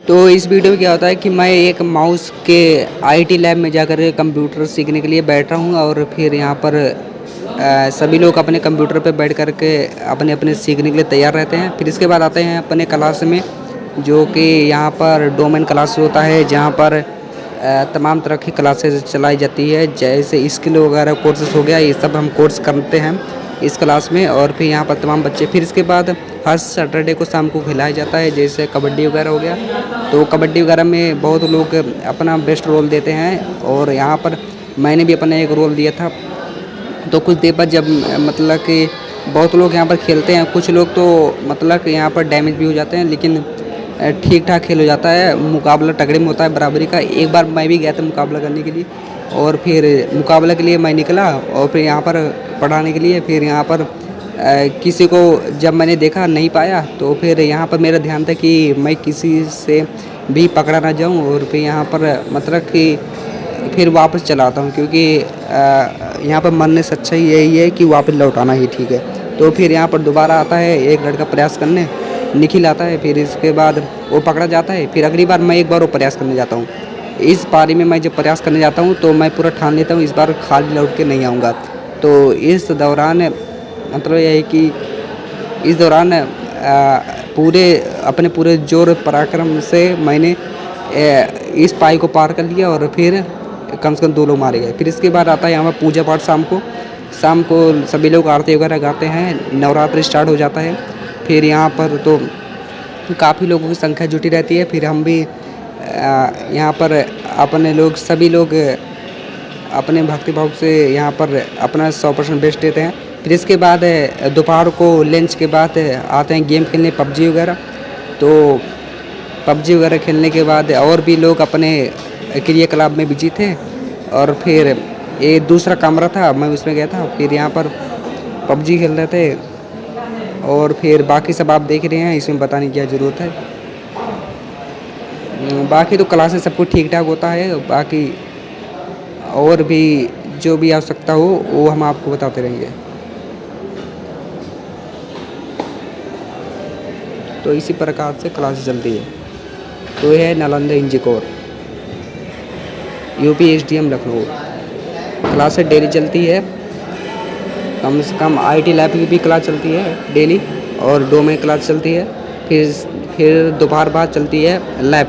तो इस वीडियो में क्या होता है कि मैं एक माउस के आईटी लैब में जाकर कंप्यूटर सीखने के लिए बैठ रहा हूँ और फिर यहाँ पर सभी लोग अपने कंप्यूटर पे बैठ कर के अपने अपने सीखने के लिए तैयार रहते हैं। फिर इसके बाद आते हैं अपने क्लास में, जो कि यहाँ पर डोमेन क्लास होता है, जहाँ पर तमाम तरह की क्लासेस चलाई जाती है, जैसे स्किल वगैरह कोर्सेज हो गया। ये सब हम कोर्स करते हैं इस क्लास में। और फिर यहाँ पर तमाम बच्चे, फिर इसके बाद हर सैटरडे को शाम को खिलाया जाता है, जैसे कबड्डी वगैरह हो गया। तो कबड्डी वगैरह में बहुत लोग अपना बेस्ट रोल देते हैं और यहाँ पर मैंने भी अपना एक रोल दिया था। तो कुछ देर बाद जब मतलब कि बहुत लोग यहाँ पर खेलते हैं, कुछ लोग तो मतलब कि यहाँ पर डैमेज भी हो जाते हैं, लेकिन ठीक ठाक खेल हो जाता है। मुकाबला तगड़े में होता है, बराबरी का। एक बार मैं भी गया था मुकाबला करने के लिए, और फिर मुकाबला के लिए मैं निकला और फिर यहाँ पर पढ़ाने के लिए। फिर यहाँ पर किसी को जब मैंने देखा नहीं पाया, तो फिर यहाँ पर मेरा ध्यान था कि मैं किसी से भी पकड़ा ना जाऊँ, और फिर यहाँ पर मतलब कि फिर वापस चला आता हूँ, क्योंकि यहाँ पर मरने से अच्छा यही है कि वापस लौटाना ही ठीक है। तो फिर यहाँ पर दोबारा आता है एक लड़का प्रयास करने, निखिल आता है। फिर इसके बाद वो पकड़ा जाता है। फिर अगली बार मैं एक बार वो प्रयास करने जाता हूँ। इस पारी में मैं जब प्रयास करने जाता हूँ तो मैं पूरा ठान लेता हूँ इस बार खाली लौट के नहीं आऊँगा। तो इस दौरान मतलब यह है कि इस दौरान पूरे जोर पराक्रम से मैंने इस पाई को पार कर लिया, और फिर कम से कम 2 लोग मारे गए। फिर इसके बाद आता है यहाँ पर पूजा पाठ। शाम को सभी लोग आरती वगैरह गाते हैं, नवरात्र स्टार्ट हो जाता है। फिर यहाँ पर तो काफ़ी लोगों की संख्या जुटी रहती है। फिर हम भी यहाँ पर अपने लोग सभी लोग अपने भक्तिभाव से यहाँ पर अपना 100% बेस्ट देते हैं। फिर इसके बाद दोपहर को लंच के बाद आते हैं गेम खेलने, पबजी वगैरह। तो पबजी वगैरह खेलने के बाद और भी लोग अपने क्रिया कलाप में बिजी थे, और फिर ये दूसरा कमरा था, मैं उसमें गया था। फिर यहाँ पर पबजी खेल रहे थे, और फिर बाकी सब आप देख रहे हैं, इसमें बताने की क्या ज़रूरत है। बाकी तो क्लासेस सब कुछ ठीक ठाक होता है। बाकी और भी जो भी आवश्यकता हो वो हम आपको बताते रहेंगे। तो इसी प्रकार से क्लासेस चलती है। तो यह है नालंदा इंजीकोर, UP SDM Lucknow. Classes daily चलती है, कम से कम आईटी लैब की भी क्लास चलती है डेली, और डोमेन क्लास चलती है। फिर दोपहर बाद चलती है लैब।